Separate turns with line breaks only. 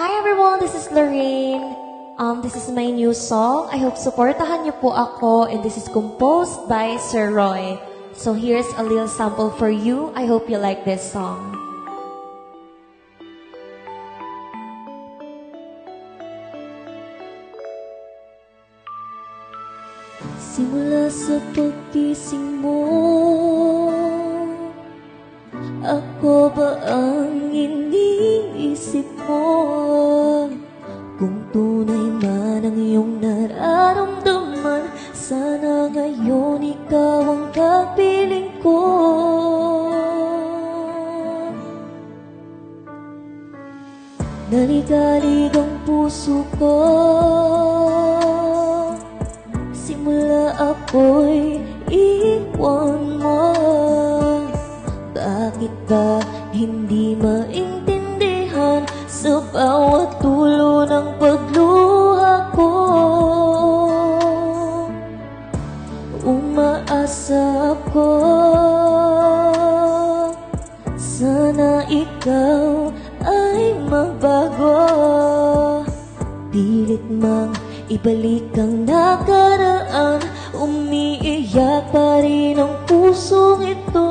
Hi everyone, this is Lorraine. This is my new song. I hope supportahan niyo po ako, and this is composed by Sir Roy. So here's a little sample for you. I hope you like this song. Simula sa paggising mo, ako ba ang iniisip mo? Kung tunay man ang iyong nararamdaman, sana ngayon ikaw ang kapiling ko. Naligalig ang puso ko, simula ako'y iwan mo. Bakit ba hindi maintindihan sa bawat tulo ng pagluha ko? Umaasa ako, sana ikaw ay magbago. Pilit mang ibalik ang nakaraan, umiiyak pa rin ang pusong ito.